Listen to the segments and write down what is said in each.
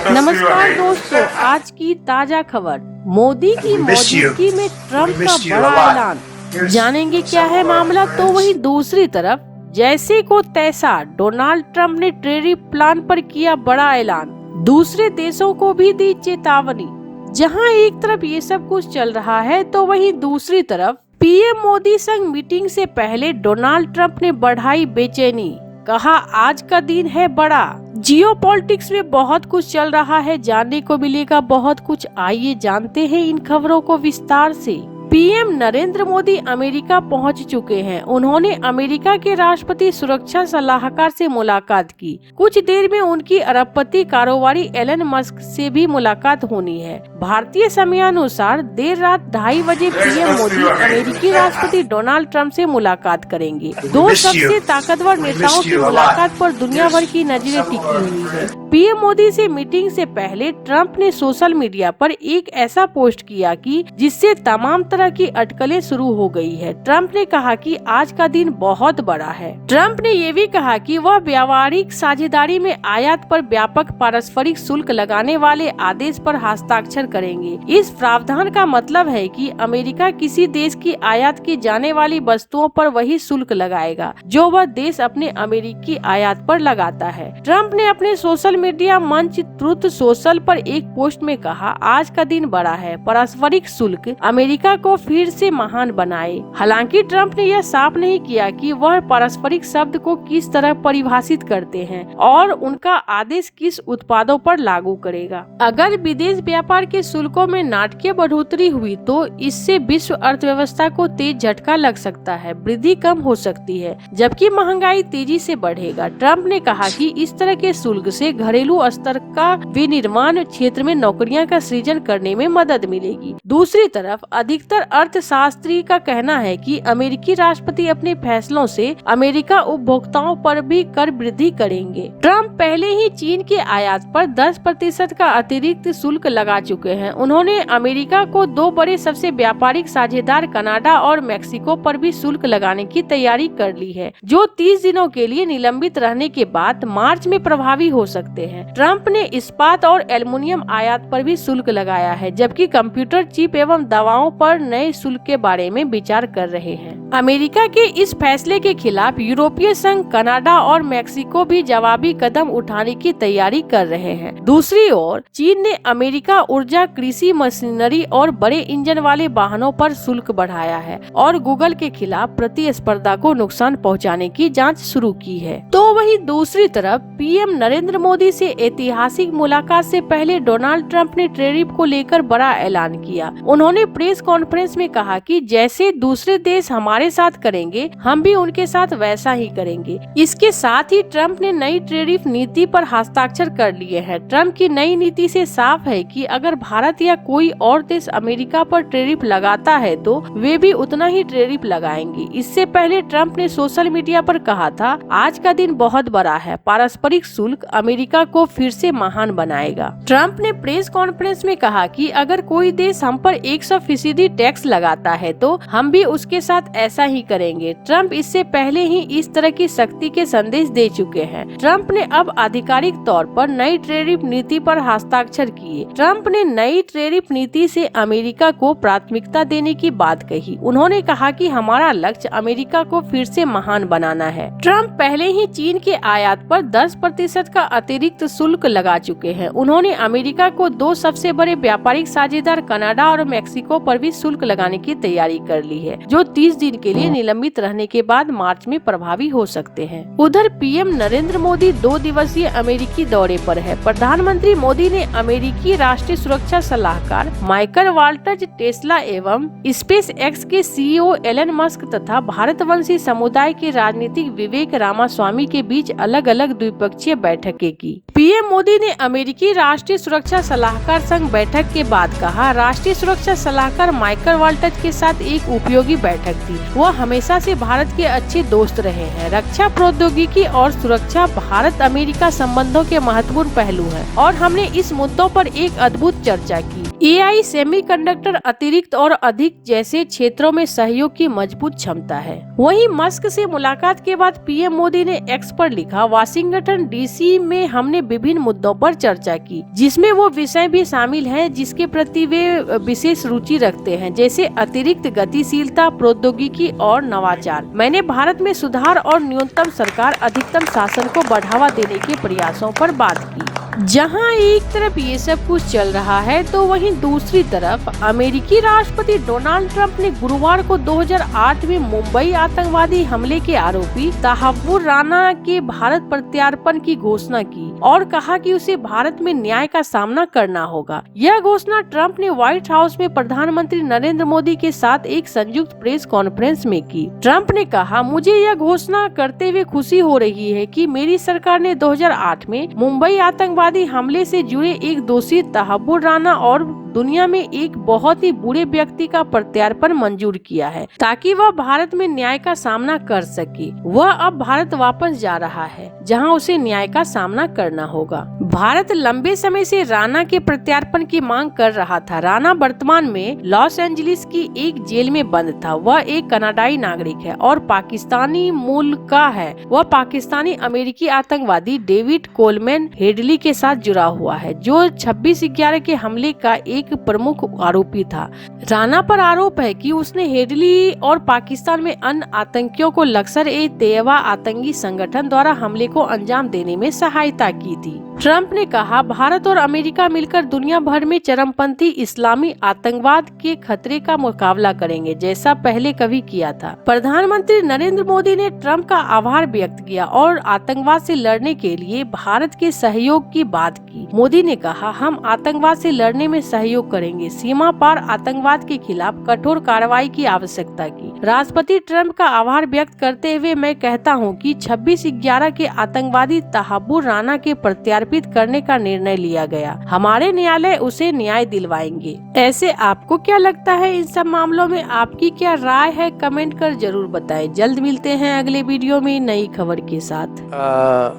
नमस्कार दोस्तों, आज की ताजा खबर। मोदी की मौजूदगी में ट्रंप का बड़ा ऐलान। जानेंगे क्या है मामला। तो वहीं दूसरी तरफ जैसे को तैसा डोनाल्ड ट्रंप ने टैरिफ प्लान पर किया बड़ा ऐलान। दूसरे देशों को भी दी चेतावनी। जहां एक तरफ ये सब कुछ चल रहा है तो वहीं दूसरी तरफ पीएम मोदी संग मीटिंग से पहले डोनाल्ड ट्रंप ने बढ़ाई बेचैनी। कहा आज का दिन है बड़ा। जियोपॉलिटिक्स में बहुत कुछ चल रहा है, जानने को मिलेगा बहुत कुछ। आइए जानते हैं इन खबरों को विस्तार से। पीएम नरेंद्र मोदी अमेरिका पहुंच चुके हैं। उन्होंने अमेरिका के राष्ट्रपति सुरक्षा सलाहकार से मुलाकात की। कुछ देर में उनकी अरबपति कारोबारी एलन मस्क से भी मुलाकात होनी है। भारतीय समयानुसार देर रात 2:30 बजे पीएम मोदी अमेरिकी राष्ट्रपति डोनाल्ड ट्रंप से मुलाकात करेंगे। दो सबसे ताकतवर नेताओं की मुलाकात पर दुनिया भर की नजरें टिकी हुई है। पीएम मोदी से मीटिंग से पहले ट्रंप ने सोशल मीडिया पर एक ऐसा पोस्ट किया कि जिससे तमाम तरह की अटकलें शुरू हो गई है। ट्रंप ने कहा कि आज का दिन बहुत बड़ा है। ट्रंप ने ये भी कहा कि वह व्यावहारिक साझेदारी में आयात पर व्यापक पारस्परिक शुल्क लगाने वाले आदेश पर हस्ताक्षर करेंगे। इस प्रावधान का मतलब है कि अमेरिका किसी देश की आयात की जाने वाली वस्तुओं पर वही शुल्क लगाएगा जो वह देश अपने अमेरिकी आयात पर लगाता है। ट्रंप ने अपने सोशल मीडिया मंच ट्रूथ सोशल पर एक पोस्ट में कहा, आज का दिन बड़ा है, पारस्परिक शुल्क अमेरिका को फिर से महान बनाए। हालांकि ट्रंप ने यह साफ नहीं किया कि वह पारस्परिक शब्द को किस तरह परिभाषित करते हैं और उनका आदेश किस उत्पादों पर लागू करेगा। अगर विदेश व्यापार के शुल्कों में नाटकीय बढ़ोतरी हुई तो इससे विश्व अर्थव्यवस्था को तेज झटका लग सकता है, वृद्धि कम हो सकती है, जबकि महंगाई तेजी से बढ़ेगा। ट्रंप ने कहा कि इस तरह के शुल्क से घरेलू स्तर का विनिर्माण क्षेत्र में नौकरियां का सृजन करने में मदद मिलेगी। दूसरी तरफ अधिकतर अर्थशास्त्री का कहना है कि अमेरिकी राष्ट्रपति अपने फैसलों से अमेरिका उपभोक्ताओं पर भी कर वृद्धि करेंगे। ट्रंप पहले ही चीन के आयात पर 10% का अतिरिक्त शुल्क लगा चुके हैं। उन्होंने अमेरिका को दो बड़े सबसे व्यापारिक साझेदार कनाडा और मेक्सिको पर भी शुल्क लगाने की तैयारी कर ली है, जो 30 दिनों के लिए निलंबित रहने के बाद मार्च में प्रभावी हो सकते हैं। ट्रंप ने इस्पात और एल्युमिनियम आयात पर भी शुल्क लगाया है, जबकि कंप्यूटर चिप एवं दवाओं पर नए शुल्क के बारे में विचार कर रहे हैं। अमेरिका के इस फैसले के खिलाफ यूरोपीय संघ, कनाडा और मेक्सिको भी जवाबी कदम उठाने की तैयारी कर रहे हैं। दूसरी ओर चीन ने अमेरिका ऊर्जा, कृषि मशीनरी और बड़े इंजन वाले वाहनों पर शुल्क बढ़ाया है और गूगल के खिलाफ प्रतिस्पर्धा को नुकसान पहुंचाने की जांच शुरू की है। तो वहीं दूसरी तरफ पीएम नरेंद्र मोदी से ऐतिहासिक मुलाकात से पहले डोनाल्ड ट्रंप ने टैरिफ को लेकर बड़ा ऐलान किया। उन्होंने प्रेस कॉन्फ्रेंस में कहा कि जैसे दूसरे देश हमारे साथ करेंगे, हम भी उनके साथ वैसा ही करेंगे। इसके साथ ही ट्रंप ने नई टैरिफ नीति पर हस्ताक्षर कर लिए हैं। ट्रंप की नई नीति से साफ है कि अगर भारत या कोई और देश अमेरिका पर टैरिफ लगाता है तो वे भी उतना ही टैरिफ लगाएंगे। इससे पहले ट्रंप ने सोशल मीडिया पर कहा था, आज का दिन बहुत बड़ा है, पारस्परिक शुल्क अमेरिका को फिर से महान बनाएगा। ट्रंप ने प्रेस कॉन्फ्रेंस में कहा कि अगर कोई देश हम पर 100% टैक्स लगाता है तो हम भी उसके साथ ऐसा ही करेंगे। ट्रंप इससे पहले ही इस तरह की सख्ती के संदेश दे चुके हैं। ट्रंप ने अब आधिकारिक तौर पर नई टैरिफ नीति पर हस्ताक्षर किए। ट्रंप ने नई टैरिफ नीति से अमेरिका को प्राथमिकता देने की बात कही। उन्होंने कहा कि हमारा लक्ष्य अमेरिका को फिर से महान बनाना है। ट्रंप पहले ही चीन के आयात पर 10% का अतिरिक्त शुल्क लगा चुके हैं। उन्होंने अमेरिका को दो सबसे बड़े व्यापारिक साझेदार कनाडा और मेक्सिको पर भी शुल्क लगाने की तैयारी कर ली है, जो 30 दिन के लिए निलंबित रहने के बाद मार्च में प्रभावी हो सकते हैं। उधर पीएम नरेंद्र मोदी 2 दिवसीय अमेरिकी दौरे पर है। प्रधानमंत्री मोदी ने अमेरिकी राष्ट्रीय सुरक्षा सलाहकार माइकल वाल्टज, टेस्ला एवं स्पेस एक्स के सीईओ एलन मस्क तथा भारतवंशी समुदाय के राजनीतिक विवेक रामास्वामी के बीच अलग अलग द्विपक्षीय बैठकें की। पीएम मोदी ने अमेरिकी राष्ट्रीय सुरक्षा सलाहकार संग बैठक के बाद कहा, राष्ट्रीय सुरक्षा सलाहकार माइकल वाल्टज के साथ एक उपयोगी बैठक थी। वह हमेशा से भारत के अच्छे दोस्त रहे हैं। रक्षा प्रौद्योगिकी और सुरक्षा भारत अमेरिका संबंधों के महत्वपूर्ण पहलू हैं और हमने इस मुद्दों पर एक अद्भुत चर्चा की। AI सेमीकंडक्टर अतिरिक्त और अधिक जैसे क्षेत्रों में सहयोग की मजबूत क्षमता है। वहीं मस्क से मुलाकात के बाद पीएम मोदी ने एक्स पर लिखा, वाशिंगटन डीसी में हमने विभिन्न मुद्दों पर चर्चा की, जिसमें वो विषय भी शामिल हैं जिसके प्रति वे विशेष रुचि रखते हैं, जैसे अतिरिक्त गतिशीलता, प्रौद्योगिकी और नवाचार। मैंने भारत में सुधार और न्यूनतम सरकार अधिकतम शासन को बढ़ावा देने के प्रयासों पर बात की। जहां एक तरफ ये सब कुछ चल रहा है तो वहीं दूसरी तरफ अमेरिकी राष्ट्रपति डोनाल्ड ट्रंप ने गुरुवार को 2008 में मुंबई आतंकवादी हमले के आरोपी तहव्वुर राना के भारत प्रत्यार्पण की घोषणा की और कहा कि उसे भारत में न्याय का सामना करना होगा। यह घोषणा ट्रंप ने व्हाइट हाउस में प्रधानमंत्री नरेंद्र मोदी के साथ एक संयुक्त प्रेस कॉन्फ्रेंस में की। ट्रंप ने कहा, मुझे यह घोषणा करते हुए खुशी हो रही है कि मेरी सरकार ने 2008 में मुंबई आतंकवादी हमले से जुड़े एक दोषी तहव्वुर राना और दुनिया में एक बहुत ही बुरे व्यक्ति का प्रत्यार्पण मंजूर किया है ताकि वह भारत में न्याय का सामना कर सके। वह अब भारत वापस जा रहा है जहां उसे न्याय का सामना करना होगा। भारत लंबे समय से राणा के प्रत्यार्पण की मांग कर रहा था। राणा वर्तमान में लॉस एंजलिस की एक जेल में बंद था। वह एक कनाडाई नागरिक है और पाकिस्तानी मूल का है। वह पाकिस्तानी अमेरिकी आतंकवादी डेविड कोलमैन हेडली के साथ जुड़ा हुआ है, जो 26/11 के हमले का एक प्रमुख आरोपी था। राणा पर आरोप है कि उसने हेडली और पाकिस्तान में अन्य आतंकियों को लश्कर-ए-तैयबा आतंकी संगठन द्वारा हमले को अंजाम देने में सहायता की थी। ट्रंप ने कहा, भारत और अमेरिका मिलकर दुनिया भर में चरमपंथी इस्लामी आतंकवाद के खतरे का मुकाबला करेंगे, जैसा पहले कभी किया था। प्रधानमंत्री नरेंद्र मोदी ने ट्रंप का आभार व्यक्त किया और आतंकवाद से लड़ने के लिए भारत के सहयोग की बात की। मोदी ने कहा, हम आतंकवाद से लड़ने में सहयोग करेंगे, सीमा पार आतंकवाद के खिलाफ कठोर कार्रवाई की आवश्यकता की। राष्ट्रपति ट्रंप का आभार व्यक्त करते हुए मैं कहता हूं कि 26/11 के आतंकवादी तहव्वुर राना के प्रत्यार्पित करने का निर्णय लिया गया। हमारे न्यायालय उसे न्याय दिलवाएंगे। ऐसे आपको क्या लगता है इन सब मामलों में? आपकी क्या राय है? कमेंट कर जरूर बताएं। जल्द मिलते हैं अगले वीडियो में नई खबर के साथ।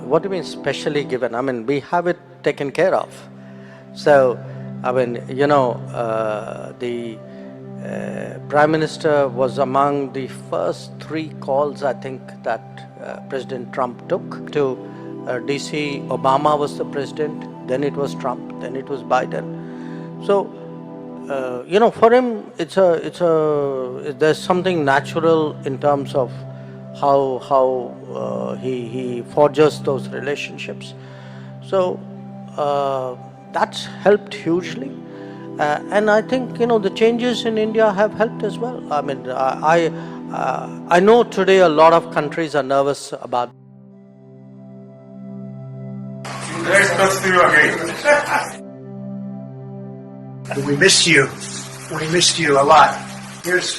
What do you mean specially given? I mean, we have it taken care of. So, I mean, you know, the Prime Minister was among the first 3 calls, I think, that President Trump took to DC. Obama was the president, then it was Trump, then it was Biden. So, you know, for him, there's something natural in terms of how he forges those relationships. So that's helped hugely. And I think, you know, the changes in India have helped as well. I mean, I know today a lot of countries are nervous about. Let's do it again. We missed you. We missed you a lot. Here's